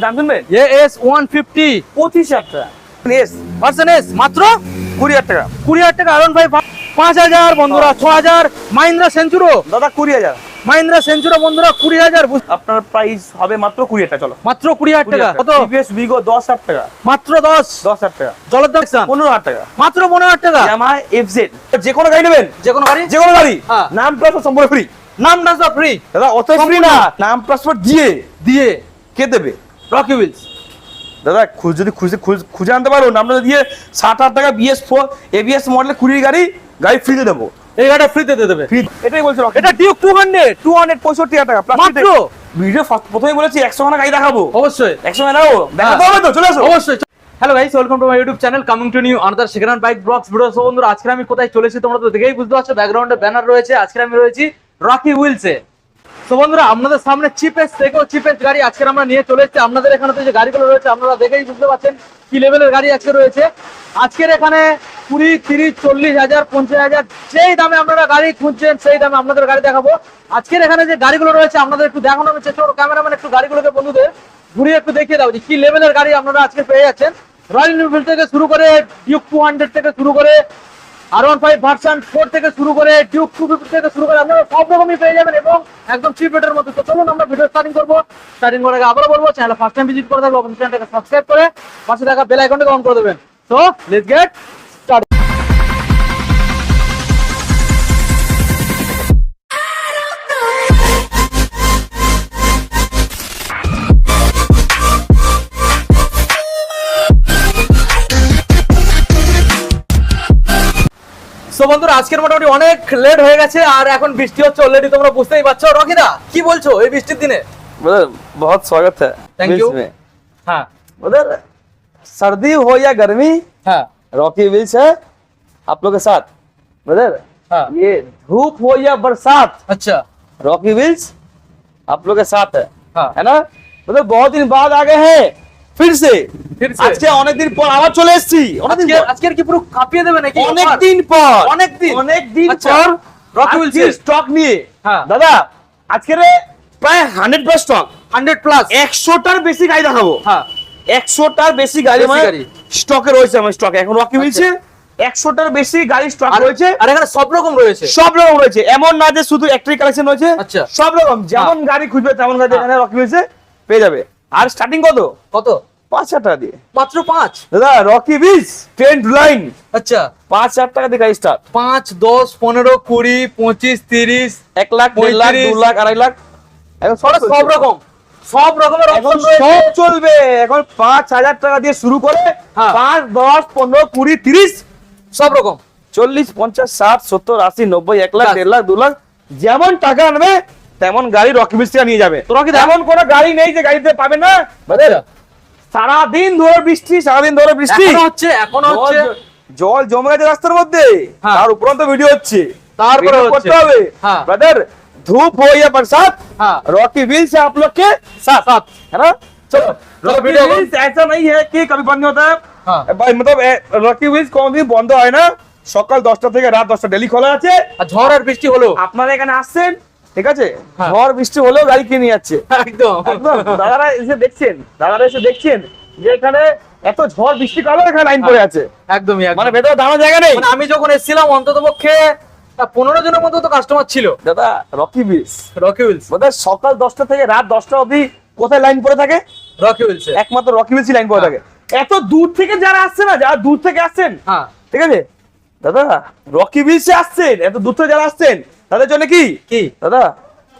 দাম শুনবেন? AS 150 25,000 টাকা। এস ভার্সন এস মাত্র 20,000 টাকা। 20,000 টাকা। আরন ভাই 5,000 বন্ধুরা, 6,000। মাহিন্দ্রা সেঞ্চুরো, দাদা 20,000। মাহিন্দ্রা সেঞ্চুরো বন্ধুরা 20,000। আপনার প্রাইস হবে মাত্র 20,000 টাকা। চলো মাত্র 20,000 টাকা। কত? টিভিএস বিগো 10,000 টাকা। মাত্র 10,000 টাকা। জলের দাম 15,000 টাকা। মাত্র 15,000 টাকা। ইয়ামাহা এফজেড, যে কোনো গাড়ি নেবেন, যে কোনো গাড়ি, যে কোনো গাড়ি হ্যাঁ। নাম প্লাস সম্পূর্ণ ফ্রি। নাম ট্রান্সফার ফ্রি দাদা অত ফ্রি না, নাম প্লাসপোর্ট দিয়ে কে দেবে? Rocky Wheels. দাদা যদি খুঁজে আনতে পারো, নামটা দিয়ে 60,000 টাকা BS4 ABS মডেলের 20 গাড়ি ফ্রিতে দেবো। এই গাড়িটা ফ্রিতে দিয়ে দেবে। এটাই বলছি। এটা ডিউক 265,000 টাকা প্লাস। মাত্র। ভিডিও প্রথমেই বলেছি 100 খানা গাড়ি দেখাবো। অবশ্যই 100 খানা দেখাতে হবে তো, চলে আসো। অবশ্যই। Hello guys, welcome to my YouTube channel, coming to new another second hand bike blogs video. So বন্ধুরা, আজকে আমি কোথায় চলেছি তোমরা তো দেখেই বুঝতে পারছো, ব্যাকগ্রাউন্ডে ব্যানার রয়েছে। আজকে আমি রয়েছি রকি হুইলসে। তো বন্ধুরা, আপনাদের সামনে চিপেস্ট থেকেও চিপেস্ট গাড়ি আজকে আমরা নিয়ে চলে এসেছি। আপনাদের এখানে তো যে গাড়িগুলো রয়েছে আপনারা দেখেই বুঝতে পারছেন কি লেভেলের গাড়ি আজকে রয়েছে। আজকের এখানে 20, 30, 40,000, 50,000 যেই দামে আপনারা গাড়ি খুঁজছেন সেই দামে আপনাদের গাড়ি দেখাবো। আজকের এখানে যে গাড়িগুলো রয়েছে আপনাদের একটু দেখানো আমি চেষ্টা করবো। ক্যামেরাম্যান একটু গাড়িগুলোকে বন্ধুদের ঘুরিয়ে একটু দেখিয়ে দাও যে কি লেভেলের গাড়ি আপনারা আজকে পেয়ে যাচ্ছেন। রয়্যাল এনফিল্ড থেকে শুরু করে ডিউক 200 থেকে শুরু করে R15 ভার্সন 4 থেকে শুরু করে ডিউক 250 থেকে শুরু করে আপনারা সব রকমই পেয়ে যাবেন এবং একদম চিপ রেটের মধ্যে। তো চলুন আমরা ভিডিও স্টার্টিং করবো। স্টার্টিং করার আগে আবারও বলবো, চ্যানেল ফার্স্ট টাইম ভিজিট করে থাকলে অবশ্যই চ্যানেলটাকে সাবস্ক্রাইব করে পাশে থাকা বেল আইকনটাকে অন করে দেবেন। So let's get start. So বন্ধুরা, আজকের মোটামুটি অনেক লেট হয়ে গেছে আর এখন বৃষ্টি হচ্ছে অলরেডি, তোমরা বুঝতেই পারছো। রকিদা কি বলছো এই বৃষ্টির দিনে? ब्रदर बहुत स्वागत है। Thank you. हाँ ब्रदर, सर्दी हो या गर्मी, हाँ रॉकी व्हील्स है आप लोग के साथ। ब्रदर हाँ ये धूप हो या बरसात, अच्छा रॉकी व्हील्स आप लोग के साथ हाँ है ना। मतलब बहुत दिन बाद आ गए हैं फिर से। আজকে অনেক দিন পর আবার চলে এসেছি। আজকের কি পুরো কাঁপিয়ে দেবে নাকি? অনেক দিন পর, অনেক দিন আচ্ছা, পর রকি হুইলস স্টক নিয়ে। হ্যাঁ দাদা আজকে প্রায় 100+ স্টক, 100+, 100টার বেশি গাড়ি দেখাবো। হ্যাঁ 100টার বেশি গাড়ি মানে স্টকে রয়েছে আমার স্টকে এখন রকি হুইলসে। 100টার বেশি গাড়ি স্টক রয়েছে আর এখানে সব রকম রয়েছে। সব রকম রয়েছে, এমন না যে শুধু একটাই কালেকশন রয়েছে। আচ্ছা, সব রকম যেমন গাড়ি খুঁজবে তেমন গাড়ি এখানে রকি হুইলসে পেয়ে যাবে। আর স্টার্টিং কত? কত? 5,000 টাকা দিয়ে, মাত্র 5। দাদা রকি হুইলস ট্রেন্ড লাইন। আচ্ছা 5,000 টাকা দিয়ে গাড়ি স্টার্ট। 5, 10, 15, 20, 25, 30, 1 লাখ, 1.5 লাখ, 2 লাখ, 2.5 লাখ, এখন সব রকম সব রকমের এখন অপশন রয়েছে। সব চলবে। এখন 5,000 টাকা দিয়ে শুরু করে হ্যাঁ। 5, 10, 15, 20, 30, সব রকম 40, 50, 60, 70, 80, 90, 1 লাখ, বাস। 1.5 লাখ, 2 লাখ, যেমন টাকা আনবে তেমন গাড়ি রকি হুইলস থেকে নিয়ে যাবে। তো রকি দা, এমন কোন গাড়ি নেই যে গাড়িতে পাবে না। সারাদিন ধরে বৃষ্টি, সারাদিন ধরে বৃষ্টি এখনো হচ্ছে জল জমে গেছে রাস্তার মধ্যে। হ্যাঁ। তার উপরন্ত ভিডিও হচ্ছে, তারপরে ভিডিও করতে হবে। হ্যাঁ ब्रदर धूप हो या बरसात, हाँ रॉकी व्हील्स से आप लोग के साथ है ना। चलो रॉकी वीडियो व्हील्स ऐसा नहीं है कि कभी बंद नहीं होता है हाँ भाई। मतलब রকি व्हील्स কোনদিন বন্ধ হয় না। সকাল 10টা থেকে রাত 10টা ডেলি খোলা আছে। আর ঝড় আর বৃষ্টি হলো আপনারা এখানে আসছেন, ঠিক আছে, হ্যাঁ। ঝড় বৃষ্টি হলেও গাড়ি কিনে যাচ্ছে। একদম একদম দাদারা এসে দেখছেন যে এখানে এত ঝড় বৃষ্টি কালো এখানে লাইন পড়ে আছে। একদমই মানে ভেতরে দাঁড়ানোর জায়গা নেই। মানে আমি যখন এসেছিলাম অন্তত পক্ষে 15 জনের মতো তো কাস্টমার ছিল। দাদা রকি হুইলস, রকি হুইলস বোধহয় সকাল 10টা থেকে রাত 10টা অবধি কোথায় লাইন পড়ে থাকে? রকি হুইলস একমাত্র রকি হুইলস লাইন পড়ে থাকে। এত দূর থেকে যারা আসছে না, যারা দূর থেকে আসছেন, হ্যাঁ ঠিক আছে দাদা, রকি হুইলসে আসছেন, এত দূর থেকে যারা আসছেন তাদের জন্য কি কি দাদা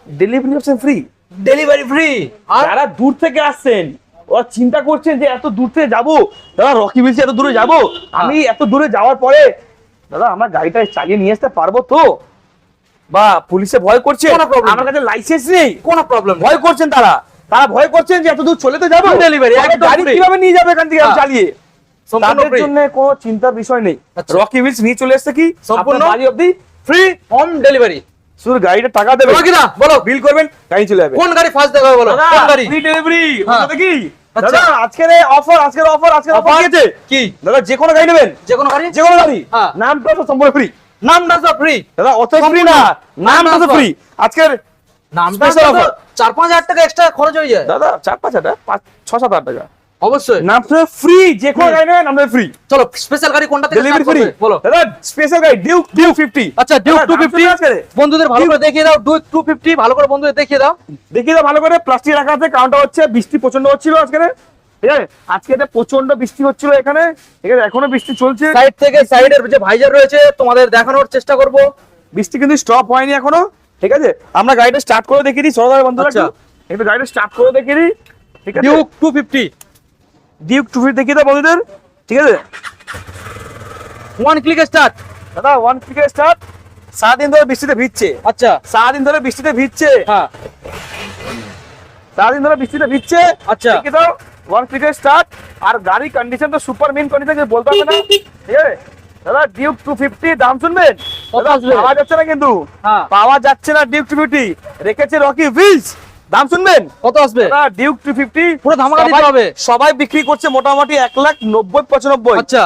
delivery option free. Delivery free. আর যারা দূর থেকে আসছেন ওরা চিন্তা করছেন যে এত দূর থেকে যাবো, দাদা রকি হুইলসে এত দূরে যাবো, আমি এত দূরে যাওয়ার পরে দাদা আমার গাড়িটা চালিয়ে নিয়ে আসতে পারবো তো, বা পুলিশে ভয় করছে কোনো problem আমার কাছে লাইসেন্স নেই, কোনো প্রবলেম ভয় করছেন তারা ভয় করছেন যে এত দূর চলে তো যাবো, ডেলিভারি গাড়ি কিভাবে নিয়ে যাবে এখান থেকে আমি চালিয়ে। সম্পূর্ণ তাদের ফ্রি, জন্য কোনো চিন্তার বিষয় নেই। আচ্ছা। রকি হুইলস নিয়ে চলে এসেছে কি সম্পূর্ণ আপনার বাড়ি অবধি ফ্রি হোম ডেলিভারি। শুধু গাড়িটা টাকা দেবে, রকি দা বলো বিল করবেন, গাড়ি চলে যাবে। কোন গাড়ি ফার্স্ট দেখাবে বলো, কোন গাড়ি? ফ্রি ডেলিভারি হ্যাঁ। দেখি আচ্ছা। দাদা আজকের অফার দিয়েছে কি? দাদা যে কোনো গাড়ি নেবেন, যে কোনো গাড়ি, যে কোনো গাড়ি, হ্যাঁ। নাম প্লাস সম্পূর্ণ ফ্রি। নাম ট্রান্সফার ফ্রি দাদা অত ফ্রি না, নাম প্লাস ফ্রি। আজকের নামটা Special offer। 4-5 হাজার টাকা এক্সট্রা খরচ হয়ে যায় দাদা 4-5 হাজার 6-7 হাজার টাকা অবশ্যই। নামটা ফ্রি, যে কোনো গাড়ি নেবেন নামটা ফ্রি। চলো স্পেশাল গাড়ি কোনটা থেকে ডেলিভারি start ফ্রি করবে? বলো। দাদা, স্পেশাল গাড়ি ডিউক 250। আচ্ছা ডিউক দাদা, দাম 250 শুনে আজকে? বন্ধুদের ভালো করে দেখিয়ে দাও। ডিউক 250 ভালো করে বন্ধুদের দেখিয়ে দাও। দেখিয়ে দাও ভালো করে, প্লাস্টিক রাখা আছে, কারণটা হচ্ছে বৃষ্টি প্রচন্ড হচ্ছিল আজকে, ঠিক আছে? আজকে এটা প্রচন্ড বৃষ্টি হচ্ছিল এখানে, ঠিক আছে? এখনো বৃষ্টি চলছে, সাইড থেকে সাইডের যে ভাইজার রয়েছে তোমাদের দেখানোর চেষ্টা করব। বৃষ্টি কিন্তু স্টপ হয়নি এখনো, ঠিক আছে? আমরা গাড়িটা স্টার্ট করে দেখিয়ে দিই সরদার বন্ধুরা, আচ্ছা। একটু গাড়িটা স্টার্ট করে দেখিয়ে দিই, ঠিক আছে? ডিউক 250 ডিউক 250 দেখিয়ে দাও বন্ধুদের, ঠিক আছে? One click start. দাদা ওয়ান ক্লিকে স্টার্ট। সারাদিন ধরে বৃষ্টিতে ভিজছে, আচ্ছা সারাদিন ধরে বৃষ্টিতে ভিজছে, হ্যাঁ সারাদিন ধরে বৃষ্টিতে ভিজছে। আচ্ছা। দেখিয়ে দাও ওয়ান ক্লিকে স্টার্ট। আর গাড়ি কন্ডিশন তো সুপার মেন কন্ডিশন, বলতে হবে না, ঠিক আছে? দাদা ডিউক 250 দাম শুনবেন? কত দাদা, আসবে? পাওয়া যাচ্ছে না কিন্তু, হ্যাঁ। পাওয়া যাচ্ছে না ডিউক 250, রেখেছে রকি হুইলস। দাম শুনবেন? কত আসবে? দাদা ডিউক 250 পুরো ধামাকা দিতে সবাই- হবে। সবাই বিক্রি করছে মোটামুটি 1,90,95। আচ্ছা।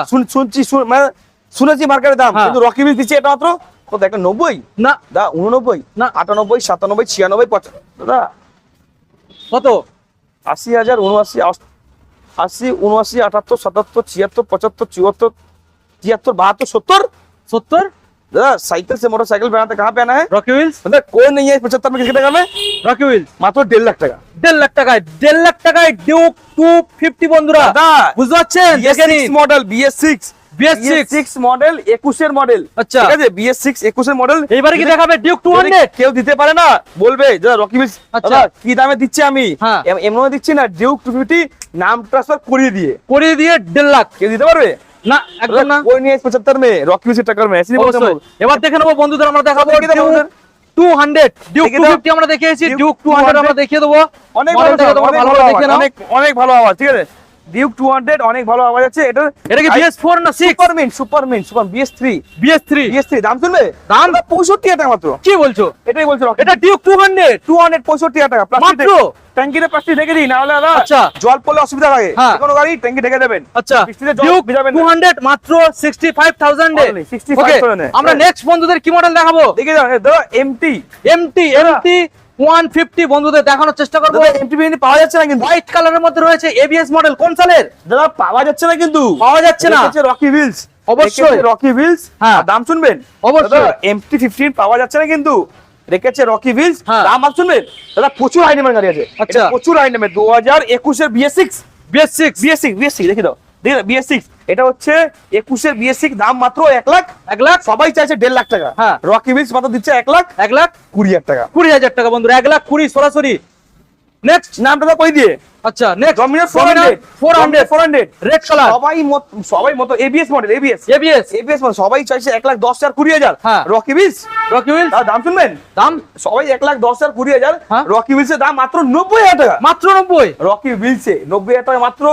মানে শুনেছি মার্কেটের দাম, হ্যাঁ। কিন্তু রকি হুইলস দিচ্ছে এটা মাত্র কত, 190 না দা 89 না। 98 97 96 95 দাদা কত? 80,000 79 80 79 78 77 76 75 74 73 72 70 70 दादा साइकिल से मोटरसाइकिल बनाते कहाँ पे आना है? Rocky Wheels. मतलब कोई नहीं है 75 में, कितने टाका में? রকি হুইলস मात्र 1.5 लाख टाका। 1.5 লাখ টাকায় 1.5 লাখ টাকায় ডিউক 250 বন্ধুরা দাদা বুঝতে পারছেন? দেখে BS6 নিন মডেল, BS6 BS6 মডেল 21 এর মডেল, আচ্ছা। ঠিক আছে? BS6 21 এর মডেল। এইবারে কি দেখাবে ডিউক 200? কেউ দিতে পারে না, বলবে দাদা রকি হুইলস আচ্ছা। দাদা কি দামে দিচ্ছি আমি, হ্যাঁ। এমন দিচ্ছি না, ডিউক 250 নাম ট্রান্সফার করিয়ে দিয়ে করিয়ে দিয়ে 1.5 লাখ। কেউ দিতে পারবে না একদম না कोई नहीं है 75 में, रॉकी হুইলস টাকা में ऐसे नहीं बोलते हम অবশ্যই। लोग। এবার দেখে নেবো বন্ধুদের, আমরা দেখাবো দেখিয়ে দাও বন্ধুদের। 200 ডিউক দেখিয়ে দাও। 250 আমরা দেখিয়েছি, ডিউক ডিউক 200 আমরা 200 দেখিয়ে দেবো। অনেক মডেল ভালো থেকে sound, তোমরা অনেক ভালো ভালো করে আওয়াজ, দেখে নাও। অনেক ভালো আওয়াজ, ঠিক আছে? ডিউক 200 অনেক ভালো আওয়াজ আছে। এটা এটা কি BS4 না 6? সুপারম্যান BS3 BS3 দাম শুনবে? দাম? 65,000 টাকা মাত্র। কি বলছো? এটাই বলছে রকি। এটা ডিউক 200 265,000 টাকা মাত্র? ট্যাঙ্কিতে প্লাস্টিক ঢেকে দিই, না হলে দাদা আচ্ছা। জল পড়লে অসুবিধা লাগে, হ্যাঁ। কোনো গাড়ি ট্যাঙ্কি ঢেকে দেবেন। আচ্ছা বৃষ্টিতে জল ডিউক ভিজাবেন না। 200 মাত্র 65,000 এ। Only 65,000 এ। আমরা হ্যাঁ। নেক্সট বন্ধুদের কি মডেল দেখাবো? দেখে যাও দাদা এমটি, MT 150 বন্ধুদের দেখানোর চেষ্টা করবো। দাদা এমটি বিএনটি পাওয়া যাচ্ছে না কিন্তু, হোয়াইট কালারের মধ্যে রয়েছে ABS মডেল, কোন সালের? দাদা পাওয়া যাচ্ছে না কিন্তু, পাওয়া যাচ্ছে না। রকি হুইলস, অবশ্যই। Rocky Wheels. হ্যাঁ। দাম শুনবেন? অবশ্যই। এমটি 15 পাওয়া যাচ্ছে না কিন্তু, রেখেছে রকি হুইলস। হ্যাঁ। দাম আপ শুনবেন? দাদা প্রচুর আইটেমের গাড়ি আছে, আচ্ছা। এটা প্রচুর আইটেমের 2021 এর BS6 BS6 দেখি দাও, দেখি দাও BS6, এটা হচ্ছে 21 এর BS6, দাম মাত্র 1 লাখ। 1 লাখ সবাই চাইছে 1.5 লাখ টাকা, হ্যাঁ। রকি হুইলস মাত্র দিচ্ছে 1 লাখ 1,20,000 টাকা। 20,000 টাকা বন্ধুরা, 1,20,000 সরাসরি। নেক্সট নামটা তো কই দিয়ে আচ্ছা নেক্সট ডমিনার 400 রেড কালার সবাই মতো ABS মডেল, ABS মডেল সবাই চাইছে 1,10,000 20,000, হ্যাঁ। Rocky wheels. রকি হুইলস দাম শুনবেন? দাম সবাই 1,10,000 20,000, হ্যাঁ। রকি হুইলসের দাম মাত্র 90,000 টাকা। মাত্র 90। রকি হুইলসে 90,000 টাকা মাত্র,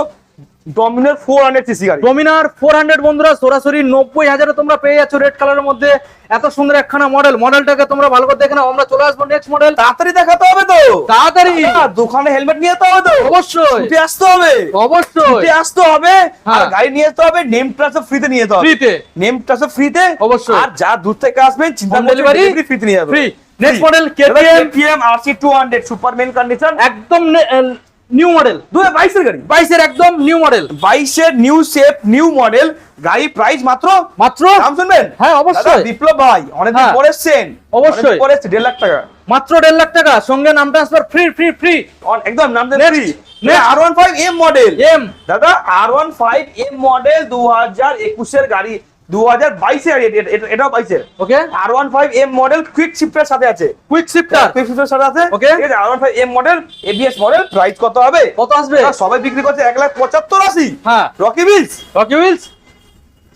ডমিনার 400 সিসি গাড়ি। ডমিনার 400 বন্ধুরা সরাসরি 90,000 এ তোমরা পেয়ে যাচ্ছ রেড কালারের মধ্যে। এত সুন্দর একখানা মডেলটাকে তোমরা ভালো করে দেখে নাও। আমরা চলে আসবো নেক্সট মডেল। তাড়াতাড়ি দেখাতে হবে তো, তাড়াতাড়ি দোকানে হেলমেট নিয়ে যেতে হবে তো, অবশ্যই ছুটে আসতে হবে, অবশ্যই ছুটে আসতে হবে। আর হ্যাঁ। গাড়ি নিয়ে যেতে হবে, নেম ট্রান্সফার ফ্রিতে নিয়ে যেতে হবে, ফ্রিতে নেম ট্রান্সফার ফ্রিতে অবশ্যই। আর যা দূর থেকে আসবেন চিন্তা Home করবেন delivery ডেলিভারি ফ্রিতে নিয়ে যাবে। Free. Next model KTM RC 200 Superman condition, একদম নিউ মডেল 2022 এর গাড়ি, 22 এর একদম নিউ মডেল 22 এর নিউ শেপ নিউ মডেল গাড়ি, প্রাইস মাত্র দাম শুনবেন? হ্যাঁ, অবশ্যই। দাদা, বিপ্লব ভাই অনেকদিন হ্যাঁ। পরে এসেছেন, অবশ্যই। অনেকদিন পরে এসেছেন, 1.5 লাখ টাকা মাত্র 1.5 লাখ টাকা, সঙ্গে নাম ট্রান্সফার ফ্রি। একদম নাম দেন Next, free. next। R15 M model, M দাদা R15 M মডেল 2021 এর গাড়ি, 2022 এর এটাও 22 এর। ওকে R15 M মডেল কুইক শিফটের সাথে আছে, কুইক শিফটার কুইক শিফটের সাথে আছে, Okay. ঠিক আছে? R15 M model ABS model, price কত হবে? কত আসবে? দাদা, সবাই বিক্রি করছে 1,75,80। হ্যাঁ রকি হুইলস রকি হুইলস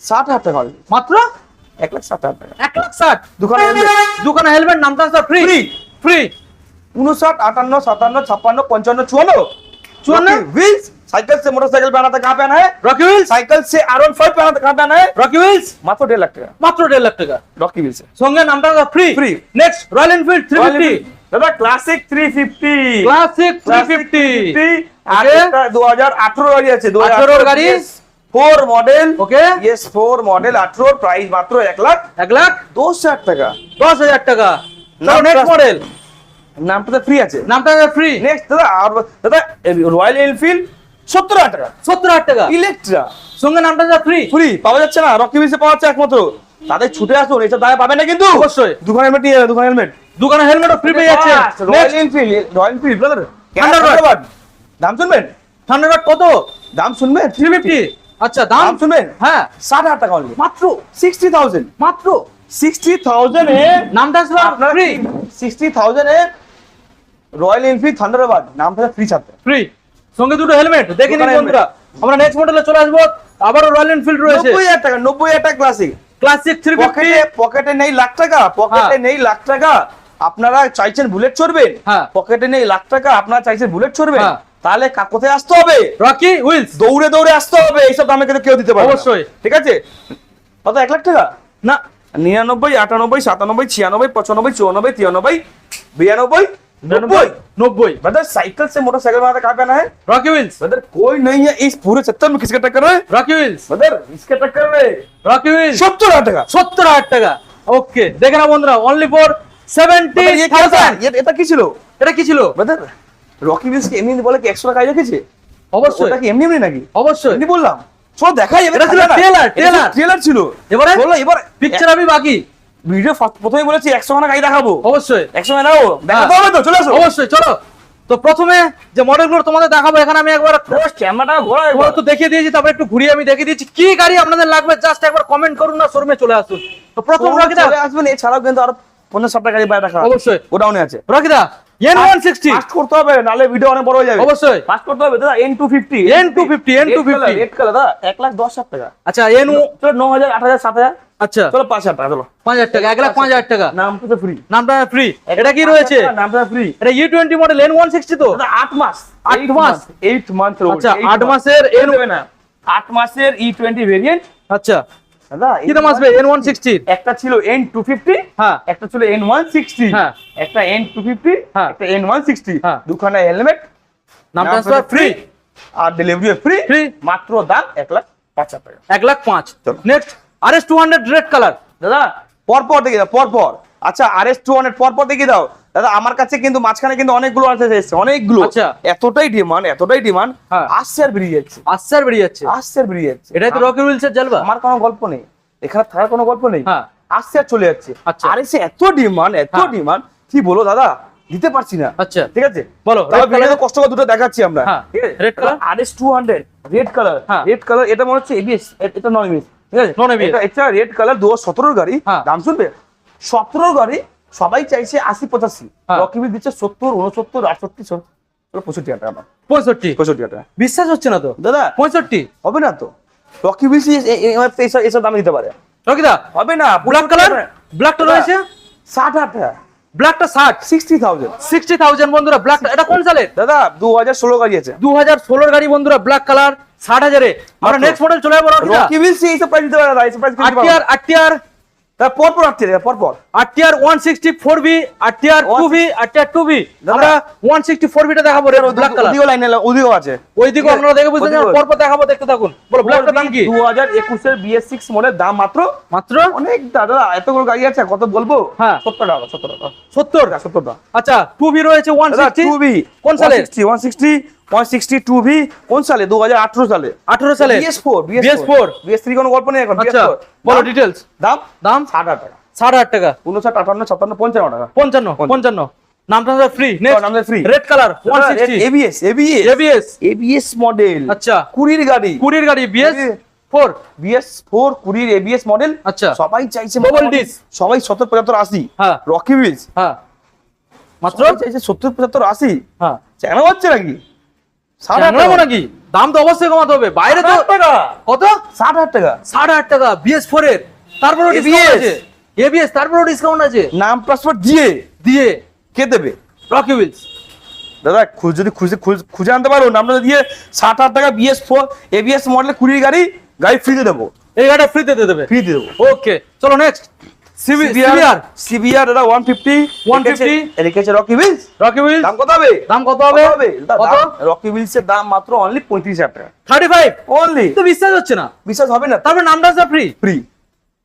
60,000 টাকা হবে, মাত্র 1,60,000 টাকা। 1,60,000 দোকানে দোকানে হেলমেট নাম transfer free Free। Free 59, 58, 57, 56, 55, 54 54 wheels. Cycle से मोटरसाइकिल पे आना था, कहाँ पे आना है? রকি হুইলস साइकिल से R15 पे आना था, कहाँ पे आना है? রকি হুইলস मात्र 1.5 लाख टाका মাত্র 1.5 লাখ টাকা, रॉकी व्हील्स से। সঙ্গে নাম transfer free Free। Next royal Enfield 350 दादा क्लासिक 350, ক্লাসিক 350 আর Okay. এটা 2018 গাড়ি আছে, 18 এর গাড়ি। 4 মডেল, ওকে yes 4 মডেল 18, প্রাইস মাত্র 1,10,000 1,10,000 টাকা। 10,000 টাকা নাম নেক্সট trans- মডেল নামটা ফ্রি আছে। নামটা ফ্রি। নেক্সট দাদা, আর দাদা রয়্যাল এনফিল্ড 70,000 টাকা, 70,000 টাকা ইলেকট্রা সঙ্গে নামটা ফ্রি। ফ্রি পাওয়া যাচ্ছে না, রকি বিলসে পাওয়া যাচ্ছে একমাত্র। তাদের ছুটে আসুন, এসব দামে পাবেন না কিন্তু। অবশ্যই দুখান হেলমেট নিয়ে যাবে, দুখান হেলমেট। দোকানে হেলমেটও ফ্রি পেয়ে যাচ্ছে। Royal Enfield brother, Thunderbird। দাম শুনবেন? থান্ডারবার্ড কত? দাম শুনবেন? 350। আচ্ছা দাম দাম শুনবেন? হ্যাঁ 60,000 টাকা অনলি, মাত্র 60,000, মাত্র 60,000 এ নামটা আপনার ফ্রি। 60,000 এ রয়্যাল এনফিল্ড থান্ডারবার্ড নামটা ফ্রি ছাড়তে। ফ্রি সঙ্গে দুটো হেলমেট। দেখে নিন বন্ধুরা, আমরা নেক্সট মডেলে চলে আসবো। আবারও রয়্যাল এনফিল্ড রয়েছে 90,000 টাকা, 90,000 টাকা ক্লাসিক। ক্লাসিক 350। পকেটে নেই লাখ টাকা, পকেটে নেই লাখ টাকা, আপনারা চাইছেন বুলেট চড়বেন, হ্যাঁ। পকেটে নেই লাখ টাকা, আপনারা চাইছেন বুলেট চড়বেন, হ্যাঁ। তাহলে কোথায় আসতে হবে? Rocky Wheels. দৌড়ে দৌড়ে আসতে হবে, এইসব দামে কিন্তু কেউ দিতে পারবে না। অবশ্যই। ঠিক আছে, কত 1 লাখ টাকা না 99, 98, 97, 96, 95, 94, 93, 92, 90। 90। ब्रदर साइकिल से मोटरसाइकिल बनाना कहाँ पहना है? Rocky wheels. ब्रदर कोई नहीं है इस पूरे सेक्टर में, किसका टक्कर है रॉकी व्हील्स। ब्रदर? इसके टक्कर में रॉकी व्हील्स 70,000 টাকা। 70,000 টাকা। ওকে দেখে না বন্ধুরা, অনলি ফর ব্রাদার, ये क्या था? 70,000। এটা কি ছিল এটা কি ছিল? ব্রাদার? রকি বিলস কি এমনি বলে কি 100 টাকা রেখেছে? অবশ্যই ওটা কি এমনি এমনি নাকি? অবশ্যই। এমনি বললাম, চলো দেখাই যাবে। এটা ছিল trailer। ট্রেলার ছিল। এবারে বলো এবার পিকচার আমি বাকি। ভিডিও প্রথমে বলেছি 100 টাকা গাড়ি দেখাবো, অবশ্যই 100 টাকা দেখাবো, দেখাতে হবে তো, চলে আসো। অবশ্যই চলো। তো প্রথমে যে মডেলগুলো তোমাদের দেখাবো, এখানে আমি একবার ক্যামেরাটা ঘোরা তোমাদের তো দেখিয়ে দিয়েছি, তারপর একটু ঘুরিয়ে আমি দেখিয়ে দিয়েছি কি গাড়ি আপনাদের লাগবে। জাস্ট একবার কমেন্ট করুন না, শোরুমে চলে আসুন। তো প্রথম রকিদা চলে আসবেন। এছাড়াও কিন্তু আরো 50-60 টাকা গাড়ি বাইরে রাখা অবশ্যই। গোডাউনে আছে। রকিদা N160 ফাস্ট করতে হবে, নালে ভিডিও অনেক বড় হয়ে যাবে। অবশ্যই। ফাস্ট করতে হবে দাদা। N250 N250 রেড কালার দাদা 1,10,000 টাকা। আচ্ছা N চলো 9,000, 8,000, 7,000, আচ্ছা চলো 5,000 টাকা, চলো 5,000 টাকা, 1,05,000 টাকা। নাম তো ফ্রি, নামটা ফ্রি। এটা কি রয়েছে? নামটা ফ্রি এটা E20 মডেল N160 তো। দাদা 8 মাস, 8 মাস। 8 মান্থ। আচ্ছা 8 মাসের এর দেবে না, 8 মাসের E20 ভেরিয়েন্ট আচ্ছা দাদা। কি দাম আসবে N160? একটা ছিল N250, হ্যাঁ একটা ছিল N160, হ্যাঁ। একটা N250, হ্যাঁ। একটা N160, হ্যাঁ। দুখানা হেলমেট, নাম ট্রান্সফার ফ্রি। আর ডেলিভারি ফ্রি। ফ্রি। মাত্র দাম 1,05,000 টাকা। 1,05,000। চলো। Next RS200 red colour. দাদা পরপর দেখে দাও, পরপর। আচ্ছা RS200 পরপর দেখে দাও দাদা। আমার কাছে কিন্তু মাঝখানে কিন্তু অনেকগুলো এসেছে, অনেকগুলো। আচ্ছা। এতটাই ডিমান্ড, হ্যাঁ। আসছে আর বেরিয়ে যাচ্ছে, আসছে আর বেরিয়ে যাচ্ছে। আসছে আর বেরিয়ে যাচ্ছে। এটাই তো রকি হুইলসের জলবা। আমার কোনো গল্প নেই, এখানে থাকার কোনো গল্প নেই। হ্যাঁ। আসছে আর চলে যাচ্ছে। আচ্ছা। আর এসে এত ডিমান্ড, হ্যাঁ। কি বলো দাদা, দিতে পারছি না। আচ্ছা ঠিক আছে, বলো। তাহলে red color। ভিডিওতে কষ্ট করে দুটো দেখাচ্ছি আমরা। হ্যাঁ। ঠিক আছে, red color। RS200 red colour. হ্যাঁ। রেড কালার, এটা মনে হচ্ছে ABS, এটা নন ABS। ঠিক আছে, Non ABS। এটা রেড কালার 2017 গাড়ি। হ্যাঁ। দাম শুনবে 17 গাড়ি, সবাই চাইছে 80-85, হ্যাঁ। রকি বিল দিচ্ছে 70, 69, 68, 65 টাকা দাম। 65 টাকা বিশ্বাস হচ্ছে না তো দাদা, 65 হবে না তো? রকি বিল এসব দামে দিতে পারে? রকিদা হবে না। ব্ল্যাক কালার, ব্ল্যাকটা দাদা, রয়েছে 60,000 টাকা, ব্ল্যাকটা 60 60,000 60,000 বন্ধুরা। ব্ল্যাকটা এটা কোন সালের? দাদা 2016 গাড়ি আছে। 2016 গাড়ি বন্ধুরা, ব্ল্যাক কালার 60,000 এ। আমরা মাত্র। নেক্সট মডেল চলে যাবো রকিদা। রকি বিল এই সব প্রাইস দিতে পারে না, এই সব প্রাইস দিতে পারে না। RTR দাদা পরপর পরপর RTR 164V, RTR 2V, RTR 2V। দাদা। আমরা 164V টা দেখাবো রেড ব্ল্যাক কালার। ওদিকেও লাইন ওদিকেও আছে। ওইদিকে আপনারা দেখে বুঝতে ওদিকেও। পরপর দেখাবো, দেখতে থাকুন। বলো ব্ল্যাকটার দাম কি? 2021 এর BS6 মডেল, দাম মাত্র মাত্র অনেক। দাদা এতগুলো গাড়ি আছে, কত বলবো? হ্যাঁ। 70 টাকা, 70 টাকা, 70। 70 টাকা। আচ্ছা 2V রয়েছে দাদা 160 2V কোন সালে? 160 2V কোন সালে? 2018 সালে। 18 সালে। BS4 BS3 কোনো গল্প নেই এখন। আচ্ছা BS4 বলো দাম- ডিটেইলস। দাম দাম 60,000 টাকা, 60,000 টাকা। 59, 58, 56, 55 টাকা। 55 নামটা ফ্রি। নামটা free। Red colour 160 ABS ABS model. আচ্ছা 20 গাড়ি, কুড়ির গাড়ি BS4। BS4 20 ABS model. আচ্ছা। সবাই চাইছে Double মোটামুটি, disc। সবাই 70, 75, 80। হ্যাঁ। রকি বিলস হ্যাঁ মাত্র। সবাই চাইছে 70, 75, 80। হ্যাঁ কেন হচ্ছে নাকি? 60,000 জানবো টাকা। নাকি? দাম তো অবশ্যই কমাতে হবে, বাইরে তো 60,000 টাকা, কত? 60,000 টাকা। 60,000 টাকা BS4 এর। তারপরে ডিসকাউন্ট আছে। ABS তারপরে ডিসকাউন্ট আছে নাম পাসপোর্ট দিয়ে দিয়ে। কে দেবে? Rocky Wheels. দাদা যদি খুঁজে আনতে পারো, নামটা দিয়ে 60,000 টাকা BS4 ABS মডেল 20 গাড়ি ফ্রিতে দেবো, এই গাড়িটা ফ্রিতে দিয়ে দেবে। ফ্রি দিয়ে দেবো। ওকে চলো নেক্সট। CBR দাদা 150 লিখেছে রকি বিলস। Rocky wheels. দাম কত হবে? দাম কত হবে? কত? রকি বিলস এর দাম মাত্র অনলি 35,000 টাকা 35। অনলি। তো বিশ্বাস হচ্ছে না। বিশ্বাস হবে না? তারপরে নাম ট্রান্সফার ফ্রি। ফ্রি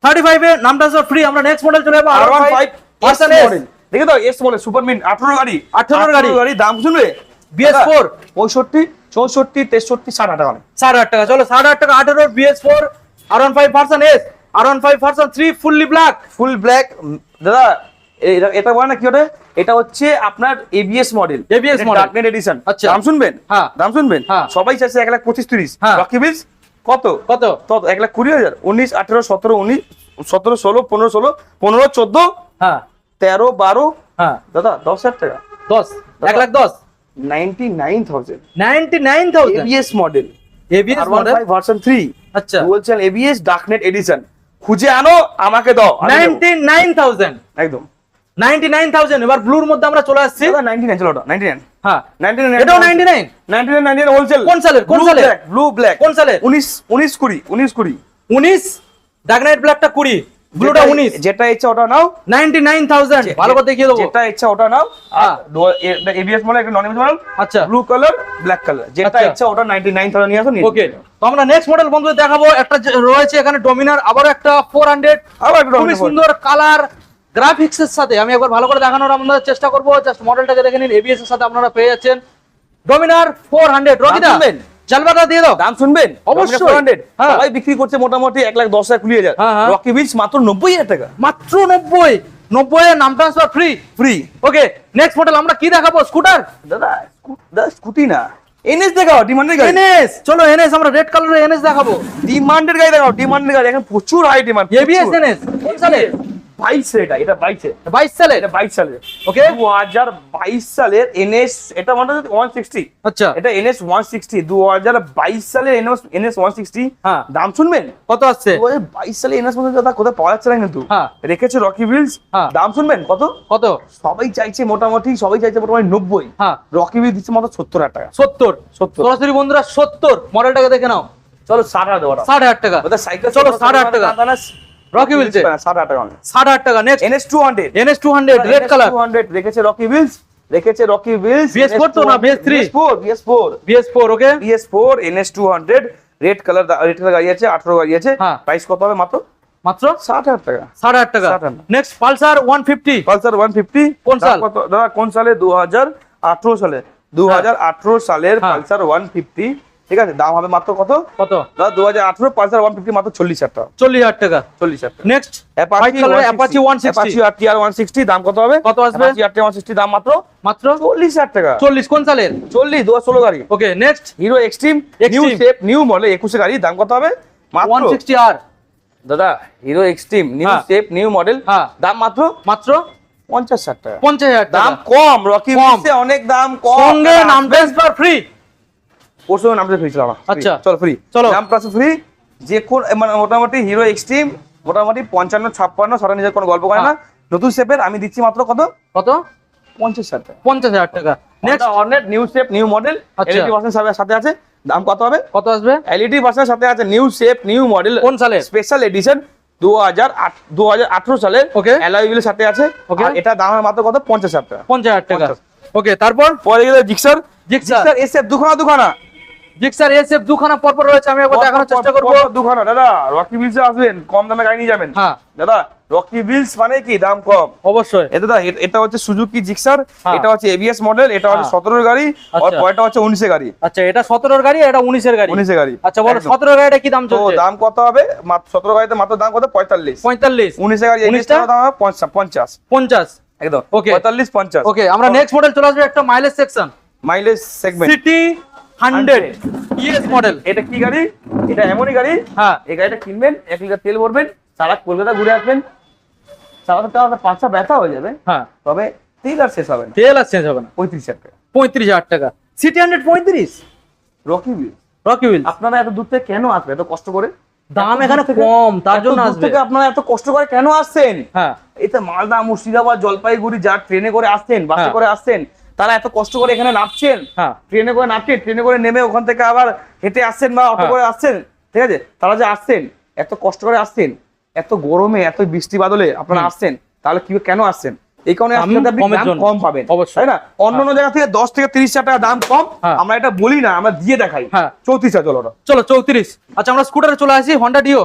35 এ নাম ট্রান্সফার ফ্রি। আমরা নেক্সট মডেল চলে যাবো R15 version S S। Model. দেখে তো এস বলে সুপার মিন 18 গাড়ি 18 গাড়ি। দাম শুনবে BS4 65 64 63 60 টাকা 60,000 টাকা। চলো 60,000 টাকা 18 BS4 R15 version S R15 version 3 fully black. Full black দাদা। এটা বলে না কি ওটা, এটা হচ্ছে আপনার ABS model, ABS model। Dark knight edition. আচ্ছা। দাম শুনবেন, হ্যাঁ। দাম শুনবেন। হ্যাঁ। সবাই চাইছে 1,25,30। হ্যাঁ। রকি বিলস কত কত? 1,20,000। 19 18 17 19 17 16 15 16 15 14 হ্যাঁ 13 12 হ্যাঁ দাদা 10,000 টাকা 10 1,10,000 99,000 99,000 ABS model, ABS model. R15 version 3 আচ্ছা dual channel ABS darknet addition. খুঁজে আনো, আমাকে দাও, আমি দেবো। 99,000 একদম 99,000। এবার ব্লুর মধ্যে আমরা চলে আসছি। দাদা 99 চলো ওটা 99 হ্যাঁ 99 এটাও 99 99 হোলসেল। কোন সালের? কোন সালের? ব্লু ব্ল্যাক কোন সালের? 19 19 20 19 20 19 ডার্ক নাইট ব্ল্যাকটা 20 ব্লুটা 19 যেটা ইচ্ছা ওটা নাও। 99,000 ভালো করে দেখিয়ে দেবো। যেটা ইচ্ছা ওটা নাও। হ্যাঁ। এবিএস মডেল একটা নন এবিএস মডেল, আচ্ছা ব্লু কালার ব্ল্যাক কালার, যেটা আচ্ছা। ইচ্ছা ওটা 99,000 নিয়ে আসো। ওকে তো আমরা নেক্সট মডেল বন্ধুদের দেখাবো। একটা রয়েছে এখানে ডমিনার, আবার একটা 400 আবার একটা খুবই Dominar সুন্দর কালার গ্রাফিক্স এর সাথে। আমি একবার ভালো করে দেখানোর আপনাদের চেষ্টা করব। জাস্ট মডেলটাকে দেখে নিন, এবিএস এর সাথে আপনারা পেয়ে যাচ্ছেন ডমিনার 400। রকিদা শুনবেন? জালবাটা দিয়ে দাও। দাম শুনবেন অবশ্যই। 400 হ্যাঁ। সবাই বিক্রি করছে মোটামুটি 1,10,000 20,000। হ্যাঁ, হ্যাঁ। রকি বিলস মাত্র 90,000 টাকা মাত্র 90 এর নাম transfer free. Free. Okay next model আমরা কি দেখাবো? স্কুটার দাদা স্কুটি না, এনএস দেখাও, ডিমান্ডেড গাড়ি। এনএস। চলো এনএস আমরা রেড কালারের এনএস দেখাবো। ডিমান্ডেড গাড়ি দেখাও, ডিমান্ডেড গাড়ি এখন প্রচুর হাই ডিমান্ড। এবিএস এনএস কোন সালে? 22 এটা 22 22 সালে। এটা 22 সালের। ওকে 2022 সালের এনএস, এটা মানে 160। আচ্ছা এটা এনএস 160 2022 সালের এনএস 160। হ্যাঁ। দাম শুনবেন? কত আসছে? 2022 সালে এনএস মধ্যে দাদা কোথায় পাওয়া যাচ্ছে না কিন্তু। হ্যাঁ। রেখেছে রকি বিলস। হ্যাঁ। দাম শুনবেন কত? কত? সবাই চাইছে মোটামুটি 90। হ্যাঁ রকি বিল দিচ্ছে মাত্র 70,000 টাকা। 70 70। সরাসরি বন্ধুরা 70 মডেলটাকে দেখে নাও। চলো 60,000 দেবো। 60,000 টাকা। ওটা সাইকেল চলো 60,000 টাকা। রকি বলছে 60,000 টাকা। 60,000 টাকা। Next NS 200 NS 200 red colour. 200 রেখেছে রকি বিলস। BS4 তো না, BS3 BS4 ওকে BS4 NS 200 রেড কালার গাড়ি আছে, 18 গাড়ি আছে। হ্যাঁ। প্রাইস কত হবে? মাত্র মাত্র 60,000 টাকা। 60,000 টাকা। 60,000 নেক্সট পালসার 150 পালসার 150 কোন দাম সাল? কত দাদা? কোন সালে? 2018 সালে। 2018 সালের হ্যাঁ। পালসার 150। ঠিক আছে, দাম হবে মাত্র কত কত? দাদা? 2018 পালসার 150 মাত্র 40,000 টাকা। 40,000 টাকা। 40,000 টাকা। Next white colour Apache 160 RTR 160 দাম কত হবে? কত আসবে? RTR 160 দাম মাত্র মাত্র 40,000 টাকা। 40 কোন সালের? 40 2016 গাড়ি। Okay next Hero Xtreme new Extreme। Shape new model 21 গাড়ি। দাম কত হবে? মাত্র 160R। দাদা হিরো এক্সট্রিম নিউ হ্যাঁ। Shape new model. হ্যাঁ। দাম মাত্র মাত্র 50,000 টাকা। 50,000 দাম টাকা। কম, রকি কম। বিলসে অনেক দাম কম। সঙ্গে নাম ট্রান্সফার ফ্রি। পরশু নামটা ফ্রি ছিল না। আচ্ছা। চলো ফ্রি। চলো। নাম প্লাস ফ্রি। যে কোন মানে মোটামুটি হিরো এক্সট্রিম মোটামুটি 55 56 সারা নিজের কোনো গল্প করে না। নতুন শেপের আমি দিচ্ছি মাত্র কত? কত? 50,000 টাকা। 50,000 টাকা। নেক্সট অনেক নিউ শেপ নিউ মডেল আচ্ছা। এলইডি ভার্সনের সাথে আছে। দাম কত হবে? কত আসবে? এলইডি ভার্সনের সাথে আছে নিউ শেপ নিউ মডেল। কোন সালের? স্পেশাল এডিশন 2018 সালের। Okay. অ্যালয় হুইলের সাথে আছে। Okay. আর এটা দাম হয় মাত্র কত? 50,000 টাকা। 50,000 টাকা। 50,000 ওকে তারপর পরে গেলে জিক্সার জিক্সার এসএফ দুখানা জিক্সার এসএফ দুখানা পরপর রয়েছে। আমি একবার দেখানোর চেষ্টা করব। দুখানা দাদা রকি বিলসে আসবেন, কম দামে গাড়ি নিয়ে যাবেন। হ্যাঁ দাদা রকি বিলস মানে কি দাম কম। অবশ্যই। এটা হচ্ছে সুজুকি জিক্সার, হ্যাঁ। এটা হচ্ছে এবিএস মডেল, এটা হচ্ছে হ্যাঁ। 17 গাড়ি, আর আচ্ছা। পরেরটা হচ্ছে 19 গাড়ি। আচ্ছা এটা 17 এর গাড়ি, এটা 19 এর গাড়ি। 19 গাড়ি। আচ্ছা বলো একদম। 17 এর গাড়িটা কি দাম তো চলছে? দাম কত হবে? মাত্র 17 গাড়িতে মাত্র দাম কত? 45। 45 19 গাড়ি 19 টা দাম হবে 50। 50 একদম Okay. 45 50। ওকে আমরা নেক্সট মডেল চলে আসবে একটা mileage section. Mileage segment CT 100 ES model. এটা কি গাড়ি? এটা এমনই গাড়ি। হ্যাঁ এই গাড়িটা কিনবেন, 1 লিটার তেল ভরবেন, সারা কলকাতা ঘুরে আসবেন, সারা পাঁচটা ব্যথা হয়ে যাবে, হ্যাঁ তবে তেল আর শেষ হবে না। তেল আর চেঞ্জ হবে না। 35,000 টাকা। 35,000 টাকা। CT 100 35 Rocky wheel. Rocky wheel. আপনারা এত দূর থেকে কেন আসবে এত কষ্ট করে? দাম এত এখানে দূর থেকে- কম তার এত জন্য দূর আসবে। থেকে আপনারা এত কষ্ট করে কেন আসছেন? হ্যাঁ এটা মালদা মুর্শিদাবাদ জলপাইগুড়ি যা ট্রেনে করে আসছেন বাসে হ্যাঁ। করে আসছেন, তারা এত কষ্ট করে এখানে নামছেন। হ্যাঁ ট্রেনে করে নামছেন, ট্রেনে করে নেমে ওখান থেকে আবার হেঁটে আসছেন বা অটো হ্যাঁ। করে আসছেন। ঠিক আছে, তারা যে আসছেন এত কষ্ট করে আসছেন, এত গরমে এত বৃষ্টি বাদলে আপনারা আসছেন, তাহলে কি কেন আসছেন? এই কারণে দাম আসলে আপনি কমের দাম জন্য। কম পাবেন, অবশ্যই। তাই না? অন্য জায়গা থেকে 10 থেকে 30,000 টাকা দাম কম। হ্যাঁ। আমরা এটা বলি না, আমরা দিয়ে দেখাই। হ্যাঁ। 34,000 চলো ওটা। চলো 34। আচ্ছা আমরা স্কুটারে চলে আসি হন্ডা ডিও।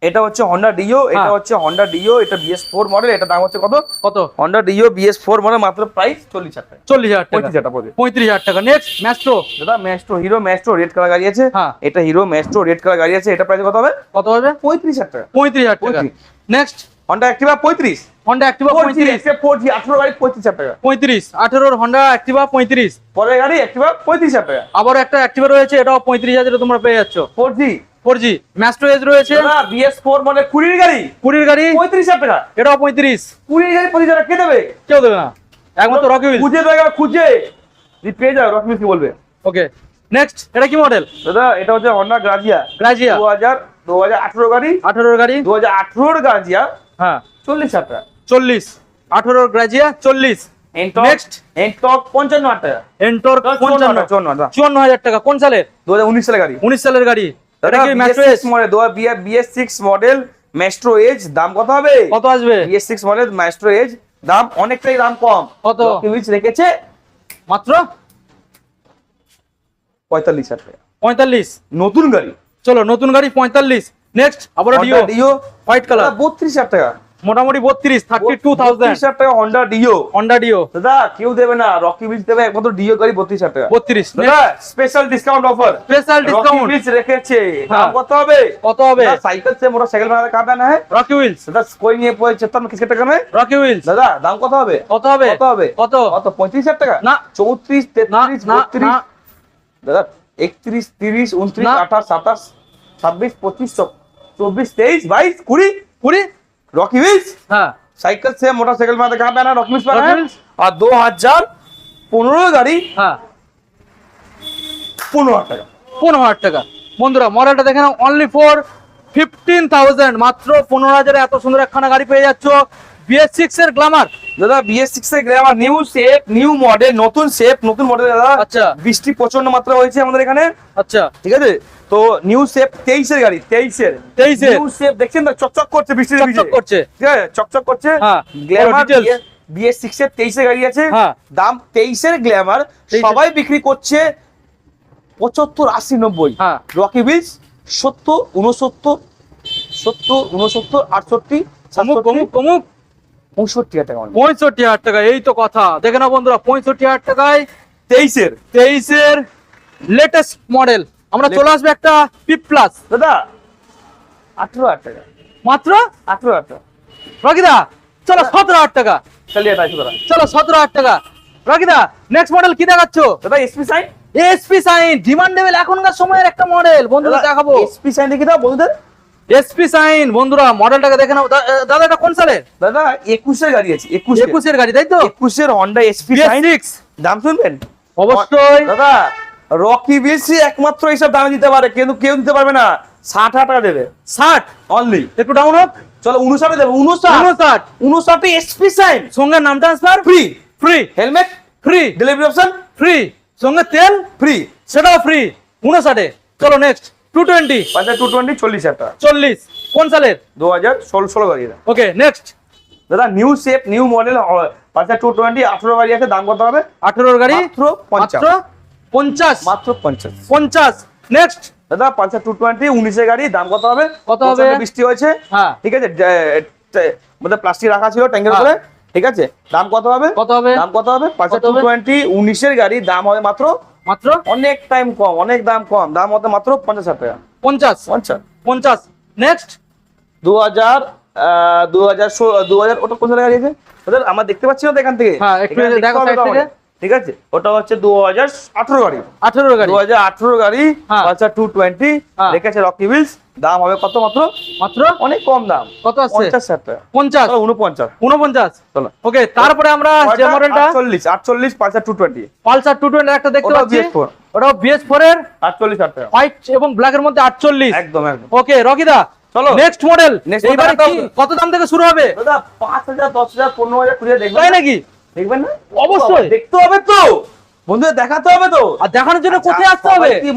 এটা হচ্ছে হন্ডা ডিও, এটা হ্যাঁ। হচ্ছে হন্ডা ডিও, এটা BS4 মডেল, এটা দাম হচ্ছে কত? কত? হন্ডা ডিও BS4 মডেল, মাত্র প্রাইস 40,000 টাকা, 40,000 টাকা, 35,000 পড়বে। 35,000 টাকা। Next Maestro. দাদা Maestro, Hero Maestro red colour গাড়ি আছে, হ্যাঁ। এটা হিরো ম্যাস্ট্রো রেড কালার গাড়ি আছে, এটা প্রাইস কত হবে? কত হবে? 35,000 টাকা। 35,000 টাকা। 35,000 next Honda Activa 35, Honda Activa 35, 4G 18 গাড়ি 35,000 টাকা। 35, 18 হন্ডা অ্যাক্টিভা 35। পরের গাড়ি অ্যাক্টিভা 35,000 টাকা। আবার একটা অ্যাক্টিভা রয়েছে, এটাও 35,000 তোমরা পেয়ে যাচ্ছ। 4G 4G ম্যাস্ট্রো এজ রয়েছে, দাদা BS4 মডেল 20 গাড়ি, 20 গাড়ি 35,000 টাকা। এটাও 35। 20 গাড়ি 35,000 টাকা কে দেবে? কেউ দেবে না, একমাত্র রকি হুইল। খুঁজে দেবে, খুঁজে যদি পেয়ে যাও রকি কি বলবে। ওকে নেক্সট, এটা কি মডেল? দাদা এটা হচ্ছে হন্ডা গ্রাজিয়া, গ্রাজিয়া 2018 গাড়ি, 18 গাড়ি। 2018 গ্রাজিয়া, হ্যাঁ 40,000 টাকা। 40, 18 গ্রাজিয়া 40। নেক্সট এনটক 55,000 টাকা। এন্টর 55, 54,000 টাকা। কোন সালের? 2019 সালের গাড়ি। 19 সালের গাড়ি। এটা কি Maestro Edge? Model BS6 model Maestro Edge, দাম কত হবে? কত আসবে? BS6 মডেল ম্যাস্ট্রো এজ, দাম অনেকটাই দাম কম। কত? রকি রেখেছে মাত্র 45,000 টাকা। 45। নতুন গাড়ি, চলো নতুন গাড়ি 45। নেক্সট আবার ডিও, ডিও হোয়াইট কালার, 32,000 টাকা। মোটামুটি 32, 32,000 32,000 টাকা হন্ডা ডিও। হন্ডা ডিও দাদা কেউ দেবে না, রকি বিচ দেবে একমাত্র ডিও গাড়ি 32,000 টাকা। 32। দাদা special discount offer, special Rocky discount beach রেখেছে, हाँ। দাম কত হবে? কত হবে? दादा साइकिल से मोटरसाइकिल बनाने का है है রকি হুইলস, दादा कोई नहीं है कोई चत्तर में किसके टक्कर में রকি হুইলস। दादा दाम कत হবে? কত হবে? কত হবে? কত? কত 35,000 টাকা না। 34 না 33 না 32 না, दादा 31 30 29 না। 28 27 26 25 24 23 22 20 20। रॉकी व्हील्स হ্যাঁ साइकिल से मोटरसाइकिल में कहां पे आना रॉकी व्हील्स पर रॉकी है व्हील्स। और 2015 গাড়ি হ্যাঁ 15,000 টাকা 15,000 টাকা। বন্ধুরা মডেলটা দেখে নাও, অনলি ফর 15,000, মাত্র 15,000 এত সুন্দর একখানা গাড়ি পেয়ে যাচ্ছ। BS6 এর গ্ল্যামার। দাদা BS6 এর Glamour new shape new model, নতুন শেপ নতুন মডেল দাদা। আচ্ছা। বৃষ্টি প্রচন্ড মাত্রা হয়েছে আমাদের এখানে, আচ্ছা ঠিক আছে? তো নিউ শেপ 23 এর গাড়ি, 23 এর 23 এর। নিউ শেপ দেখছেন না, চকচক করছে বৃষ্টির ভিজে, চকচক করছে। ঠিক আছে? চকচক করছে। হ্যাঁ। গ্ল্যামার বড় details। BS6 এর 23 এর গাড়ি আছে, হ্যাঁ। দাম 23 এর গ্ল্যামার 23 সবাই বিক্রি করছে 75 80 90। হ্যাঁ। রকি হুইলস 70 69 70 69 68 কমুক 67 কমুক কমুক 65 টাকা only। 65,000 টাকা। এই তো কথা, দেখে নাও বন্ধুরা 65,000 টাকায় 23 এর 23 এর লেটেস্ট মডেল। আমরা চলে আসবে একটা পিপ প্লাস, দাদা 18,000 টাকা, মাত্র 18,000 টাকা। রকিদা চলো 17,000 টাকা। চলিয়ে 28 টাকা চলো 17,000 টাকা। রকিদা নেক্সট মডেল কি দেখাচ্ছ? দাদা SP Shine, SP Shine demandable এখনকার সময়ের একটা মডেল বন্ধুরা দেখাবো। এসপি সাইন দেখি দাও বন্ধুদের। এসপি সাইন বন্ধুরা মডেলটাকে দেখে নাও। দাদা এটা কোন সালের? দাদা 21 এর গাড়ি আছে, 21 এর গাড়ি তাই তো? 21 এর হন্ডা এসপি সাইন। BS6 দাম শুনবেন অবশ্যই। দাদা, রকি বিলসি একমাত্র এইসব দামে দিতে পারে, কিন্তু কেউ দিতে পারবে না। 60,000 টাকা দেবে 60 অনলি। একটু ডাউন হোক। চলো 59 দেবে, 59 59 এসপি সাইন, সঙ্গে নাম transfer free free, helmet free delivery option free, সঙ্গে তেল ফ্রি, সেটাও ফ্রি। 59। চলো নেক্সট 220 220 40,000 টাকা 40 কোন সালের? 2016 গাড়ি। ওকে নেক্সট দাদা নিউ শেপ নিউ মডেল 220 18 গাড়ি আছে, দাম কত হবে? 18 এর গাড়ি মাত্র 50 মাত্র 50 মাত্র 50 50 নেক্সট দাদা 220 19 এর গাড়ি, দাম কত হবে? কত হবে? প্রচন্ড বৃষ্টি হয়েছে, হ্যাঁ ঠিক আছে, মধ্যে প্লাস্টিক রাখা ছিল ট্যাঙ্কের হ্যাঁ। উপরে, ঠিক আছে, দাম কত হবে? কত হবে? দাম কত হবে? কত হবে? 220 19 এর গাড়ি, দাম হবে মাত্র মাত্র অনেক টাইম কম, অনেক দাম কম, দাম হবে মাত্র 50,000 টাকা 50 50 50 নেক্সট 2000 2000 ওটা কোন গাড়ি আছে ওদের? আমরা দেখতে পাচ্ছি না তো এখান থেকে। হ্যাঁ, একটু এখানে দেখতে দেখো হবে side তো থেকে। আমাদের। ঠিক আছে, ওটা হচ্ছে 2018 গাড়ি, 18 এর গাড়ি 2018 গাড়ি, হ্যাঁ। 220 হ্যাঁ। রেখেছে রকি হুইলস, দাম হবে কত? মাত্র মাত্র অনেক কম দাম, কত আসছে? 50,000 টাকা 50 চলো 49 49 চলো। ওকে তারপরে আমরা যে মডেলটা 48 পালসার 220 পালসার 220 একটা দেখতে ওটাও পাচ্ছি, BS4 ওটাও BS4 এর 48,000 টাকা হোয়াইট এবং ব্ল্যাক এর মধ্যে 48। একদম একদম। ওকে রকিদা চলো। নেক্সট মডেল Next এইবারে model কি কত দাম থেকে শুরু হবে? দাদা 5,000 10,000 15,000 20,000 দেখবেন তাই না? নাকি? দেখবেন না? অবশ্যই। দেখতে হবে তো বন্ধুদের, দেখাতে হবে তো। আর দেখানোর জন্য কোথায় আসতে হবে? সবাই কি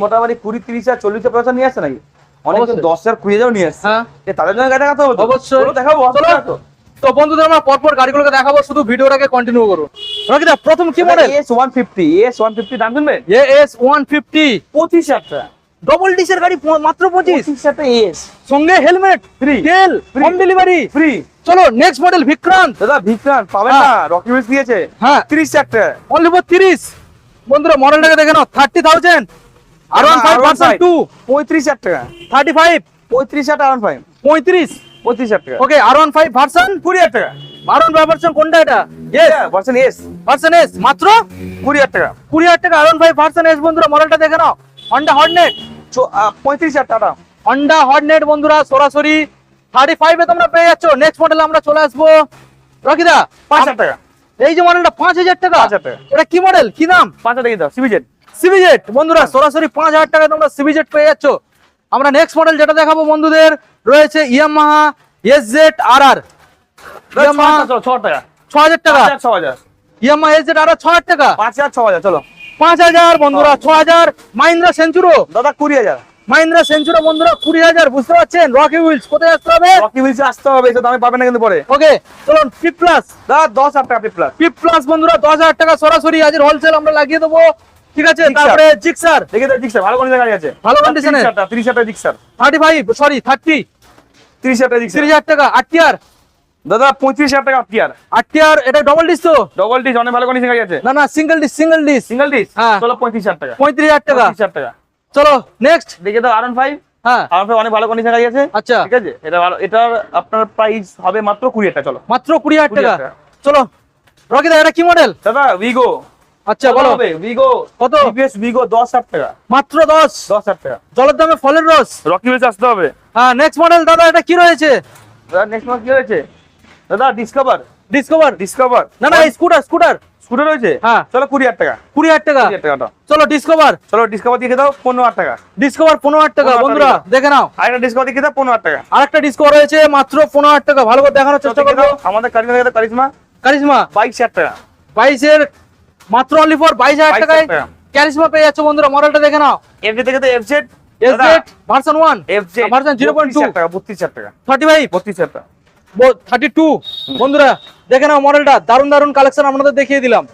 মোটামুটি 20 30,000 40,000 পয়সা নিয়ে আসছে নাকি? অনেকে অবশ্যই। 10,000 20,000 নিয়ে আসছে, হ্যাঁ এ তাদের জন্য গাড়ি দেখাতে হবে তো। অবশ্যই। চলো দেখাবো, চলো। অসুবিধা তো। তো বন্ধুদের আমরা পরপর গাড়িগুলোকে দেখাবো, শুধু ভিডিওটাকে কন্টিনিউ করুন। রকিদা প্রথম কি মডেল? S150 দাম শুনবেন? AS 150 25,000 টাকা ডবল ডিসের গাড়ি মাত্র 25। 25,000 এস সঙ্গে হেলমেট, Free. তেল, Free. Home delivery free. চলো নেক্সট মডেল বিক্রান্ত। দাদা বিক্রান্ত পাবেন হ্যাঁ। না, রকি হুইলস দিয়েছে হ্যাঁ 30,000 টাকা। Only for 30। বন্ধুরা মডেলটাকে দেখে নাও 30,000 R15 ভার্সন 2 35,000 টাকা। 35 35,000 টাকা R15 35। 35,000 টাকা। ওকে R15 ভার্সন 20,000 টাকা। R15 ভার্সন কোনটা এটা? Yes version S version S মাত্র 20,000 টাকা। 20,000 টাকা R15 ভার্সন এস। বন্ধুরা মডেলটা দেখে নাও হন্ডা হর্নেট, 35,000 টাকা। হন্ডা হর্নেট বন্ধুরা সরাসরি 35 এ তোমরা পেয়ে যাচ্ছ। নেক্সট মডেল আমরা চলে আসবো রকিদা 5,000 টাকা। এই যে মডেলটা 5,000 টাকা। 5,000 টাকা। এটা কি মডেল, কি নাম? 5,000 টাকা দাও সিবিজেড। সিবিজেট বন্ধুরা সরাসরি 5,000 টাকায় তোমরা সিবিজেট পেয়ে যাচ্ছ। আমরা নেক্সট মডেল যেটা দেখাবো বন্ধুদের রয়েছে ইয়ামাহা এসজেড আরআর। ইয়ামাহা 6,000 টাকা। 6,000 টাকা। 6,000 ইয়ামাহা এসজেড আরআর 6,000 টাকা। 5,000 6,000 চলো। 5,000 বন্ধুরা 6,000। মাহিন্দ্রা সেঞ্চুরো, দাদা 20,000। মাহিন্দ্রা সেঞ্চুরো বন্ধুরা 20,000। বুঝতে পারছেন রকি হুইলস কোথায় আসতে হবে? রকি হুইলস আসতে হবে, এটা দামে পাবেন না কিন্তু পরে। ওকে চলুন পিপ প্লাস। দাদা 10,000 টাকা প্লাস। পিপ প্লাস বন্ধুরা 10,000 টাকা সরাসরি আজের হোলসেল আমরা লাগিয়ে দেবো। ঠিক আছে জিক্সার। তারপরে জিক্সার দেখে তো জিক্সার ভালো কন্ডিশন গাড়ি আছে। ভালো কন্ডিশনে 30,000 টাকা জিক্সার। 35 সরি 30 30,000 টাকা জিক্সার। 30,000 টাকা। আরটিআর দাদা 35,000 টাকা আপিয়ার। আরটিআর এটা ডবল ডিস তো? ডবল ডিস অনেক ভালো কন্ডিশন গাড়ি আছে। না না single dish single dish single dish হ্যাঁ। চলো 35,000 টাকা। 35,000 টাকা। 35,000 টাকা। চলো নেক্সট। দেখে দাও R15। হ্যাঁ R15 অনেক ভালো কন্ডিশন গাড়ি আছে। আচ্ছা ঠিক আছে, এটা ভালো, এটার আপনার প্রাইস হবে মাত্র 20,000 টাকা। চলো মাত্র 20,000 টাকা। 20,000 টাকা। চলো রকিদা এটা কি মডেল? দাদা ভিগো। আচ্ছা বলো হবে ভিগো কত? টিভিএস ভিগো 10,000 টাকা। মাত্র 10। 10,000 টাকা। জলের দামে ফলের রস। রকি হুইলস আসতে হবে। হ্যাঁ নেক্সট মডেল দাদা এটা কি রয়েছে? দাদা নেক্সট মাস কি হয়েছে? দাদা ডিসকভার। ডিসকভার ডিসকভার না না স্কুটার স্কুটার স্কুটার রয়েছে। হ্যাঁ। চলো 20,000 টাকা। 20,000 টাকা। 20,000 টাকা দাও। চলো ডিসকভার। চলো ডিসকভার দিয়ে দাও 15,000 টাকা। ডিসকভার 15,000 টাকা। 15,000 বন্ধুরা টাকা। দেখে নাও আরেকটা ডিসকভার দিয়ে দাও 15,000 টাকা। আরেকটা ডিসকভার রয়েছে মাত্র 15,000 টাকা। ভালো করে দেখানোর চেষ্টা চেষ্টা করবো। করো। আমাদের কারিজমা কারিশমা 22,000 টাকা। 22 এর মাত্র অনলি ফর 22,000 টাকায় 22,000 টাকা। কারিশমা পেয়ে যাচ্ছ বন্ধুরা। মডেলটা দেখে নাও এফজে থেকে তো FZ SZ version 1 FJ version 0.2 টাকা 32,000 টাকা। 35 32,000 টাকা। 32 বন্ধুরা দেখে নাও মডেলটা। দারুন দারুন কালেকশন আপনাদের দেখিয়ে দিলাম।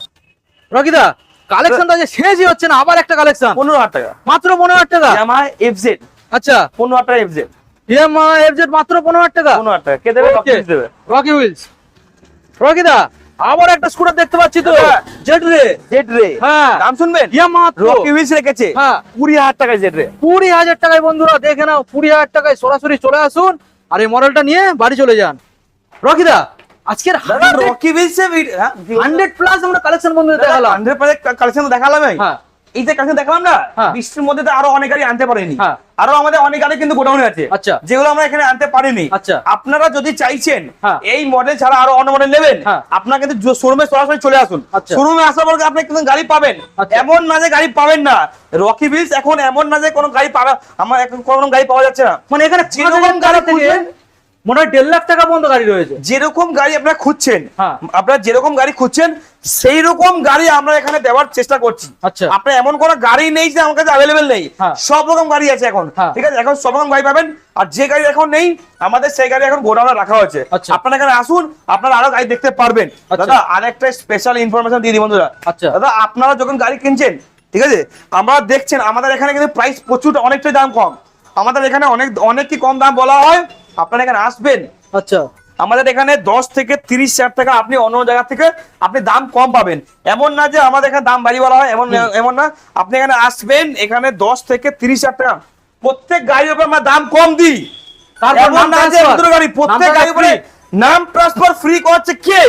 রকিদা কালেকশনটা যে শেষই হচ্ছে না, আবার একটা কালেকশন 15,000 টাকা। মাত্র 15,000 টাকা। ইয়ামাহা এফজেড আচ্ছা 15,000 টাকা এফজেড। ইয়ামাহা এফজেড মাত্র 15,000 টাকা। 15,000 টাকা। কে দেবে? Okay. রকি হুইলস দেবে। Rocky wheels. রকিদা আবার একটা স্কুটার দেখতে পাচ্ছি তো হ্যাঁ। জেড রে। জেড রে। হ্যাঁ দাম শুনবেন? ইয়ামাহা রকি হুইলস রেখেছে হ্যাঁ 20,000 টাকা জেড রে। 20,000 টাকায় বন্ধুরা দেখে নাও। 20,000 টাকায় সরাসরি চলে আসুন আর এই মডেলটা নিয়ে বাড়ি চলে যান। রকিদা আজকের দাদা রকি হুইলস এ 100 প্লাস আমরা কালেকশন বন্ধুদের দেখালাম। 100% কালেকশন তো দেখালাম। হ্যাঁ এই যে কালেকশন দেখালাম না, হ্যাঁ। বৃষ্টির মধ্যে তো আরো অনেক গাড়ি আনতে পারেনি। হ্যাঁ। আরো আমাদের অনেক গাড়ি কিন্তু গোডাউনে আছে, আচ্ছা। যেগুলো আমরা এখানে আনতে পারিনি। আচ্ছা। আপনারা যদি চাইছেন হ্যাঁ। এই মডেল ছাড়া আরো অন্য মডেল নেবেন, হ্যাঁ। আপনারা কিন্তু শোরুমে সরাসরি চলে আসুন। আচ্ছা। শোরুমে আসার পর আপনি কিন্তু গাড়ি পাবেন। আচ্ছা। এমন না যে গাড়ি পাবেন না, রকি হুইলস এখন এমন না যে কোনো গাড়ি পাওয়া, আমার এখন কোনো গাড়ি পাওয়া যাচ্ছে না। মানে এখানে যেরকম 5,000 গাড়ি টাকা থেকে খুঁজবেন, মনে হয় 1.5 লাখ টাকা পর্যন্ত গাড়ি রয়েছে। যেরকম গাড়ি আপনারা খুঁজছেন, হ্যাঁ। আপনারা যেরকম গাড়ি খুঁজছেন সেই রকম গাড়ি আমরা এখানে দেওয়ার চেষ্টা করছি। আচ্ছা। আপনার এমন কোনো গাড়ি নেই যে আমার কাছে অ্যাভেলেবেল নেই। হ্যাঁ। সব রকম গাড়ি আছে এখন। হ্যাঁ। ঠিক আছে, এখন সব রকম গাড়ি পাবেন। আর যে গাড়ি এখন নেই আমাদের সেই গাড়ি এখন গোডাউনে রাখা হয়েছে। আচ্ছা। আপনারা এখানে আসুন, আপনারা আরো গাড়ি দেখতে পারবেন। আচ্ছা। দাদা আরেকটা স্পেশাল ইনফরমেশন দিয়ে দিই বন্ধুরা। আচ্ছা। দাদা আপনারা যখন গাড়ি কিনছেন, ঠিক আছে, আমরা দেখছেন আমাদের এখানে কিন্তু প্রাইস প্রচুর অনেকটাই দাম কম। আমাদের এখানে অনেক কি কম দাম বলা হয়। আপনারা এখানে আসবেন, আচ্ছা আমাদের এখানে 10 থেকে 30,000 টাকা আপনি অন্য জায়গা থেকে আপনি দাম কম পাবেন। এমন না যে আমাদের এখানে দাম বাড়ি বলা হয়, এমন না। আপনি এখানে আসবেন, এখানে 10 থেকে 30,000 টাকা প্রত্যেক গাড়ির উপর আমরা দাম কম দিই। তারপর এমন না যে অন্য গাড়ি প্রত্যেক গাড়ির উপরে নাম ট্রান্সফার ফ্রি করছে কে?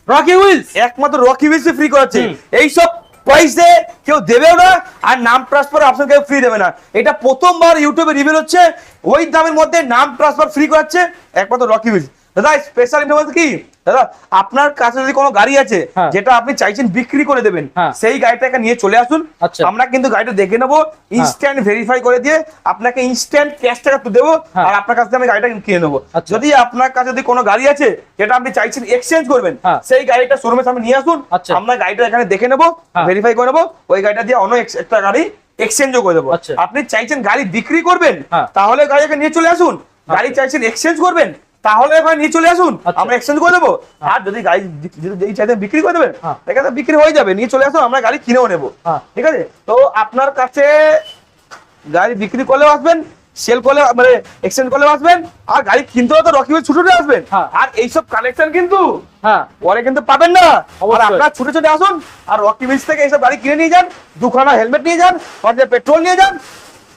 Rocky wheels. একমাত্র রকি হুইলস ফ্রি করাচ্ছে। এইসব প্রাইসে কেউ দেবেও না, আর নাম ট্রান্সফার অপশন কেউ ফ্রি দেবে না। এটা প্রথমবার ইউটিউবে রিভিল হচ্ছে, ওই দামের মধ্যে নাম ট্রান্সফার ফ্রি করাচ্ছে একমাত্র রকি হুইলস। দাদা স্পেশাল ইনফরমেশন কি, দাদা আপনার কাছে যদি কোনো গাড়ি আছে হ্যাঁ। যেটা আপনি চাইছেন বিক্রি করে দেবেন, হ্যাঁ। সেই গাড়িটাকে নিয়ে চলে আসুন। আচ্ছা। আমরা কিন্তু গাড়িটা দেখে নেবো, ইনস্ট্যান্ট ভেরিফাই করে দিয়ে আপনাকে ইনস্ট্যান্ট ক্যাশ টাকা তো দেবো, হ্যাঁ। আর আপনার কাছ থেকে আমি গাড়িটা কিনে নেবো। আচ্ছা। যদি আপনার কাছে যদি কোনো গাড়ি আছে যেটা আপনি চাইছেন এক্সচেঞ্জ করবেন, হ্যাঁ। সেই গাড়িটা শোরুমের সামনে নিয়ে আসুন। আচ্ছা। আমরা গাড়িটা এখানে দেখে নেবো, হ্যাঁ। ভেরিফাই করে নেবো, ওই গাড়িটা দিয়ে অন্য একটা গাড়ি এক্সচেঞ্জও করে দেবো। আচ্ছা। আপনি চাইছেন গাড়ি বিক্রি করবেন, হ্যাঁ। তাহলে গাড়িকে নিয়ে চলে আসুন। গাড়ি চাইছেন এক্সচেঞ্জ করবেন, তাহলে এখানে নিয়ে চলে আসুন, আচ্ছা। আমরা এক্সচেঞ্জ করে দেবো। আর যদি গাড়ি যদি চাইতেন বিক্রি করে দেবেন, হ্যাঁ। এখানে বিক্রি হয়ে যাবে, নিয়ে চলে আসুন, আমরা গাড়ি কিনেও নেবো। হ্যাঁ। ঠিক আছে, তো আপনার কাছে গাড়ি বিক্রি করলেও আসবেন, সেল করলে মানে এক্সচেঞ্জ করলেও আসবেন, আর গাড়ি কিনতেও তো রকি হুইলস ছুটে আসবেন। হ্যাঁ। আর এইসব কালেকশন কিন্তু হ্যাঁ পরে কিন্তু পাবেন না। আর অবশ্যই। আপনারা ছুটে ছুটে আসুন আর রকি হুইলস থেকে এইসব গাড়ি কিনে নিয়ে যান, দুখানা হেলমেট নিয়ে যান, খরচা পেট্রোল নিয়ে যান,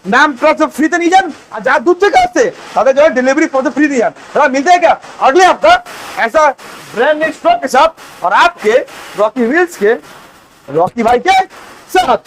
नाम ट्रक सब फ्री तो नहीं जान, और जहाँ दूर से करते ताकि जो है डिलीवरी फॉर द फ्री नहीं जान, थोड़ा मिलता है क्या अगले हफ्ता ऐसा ब्रांड न्यू स्टॉक के साथ और आपके रॉकी व्हील्स के रॉकी भाई के साथ।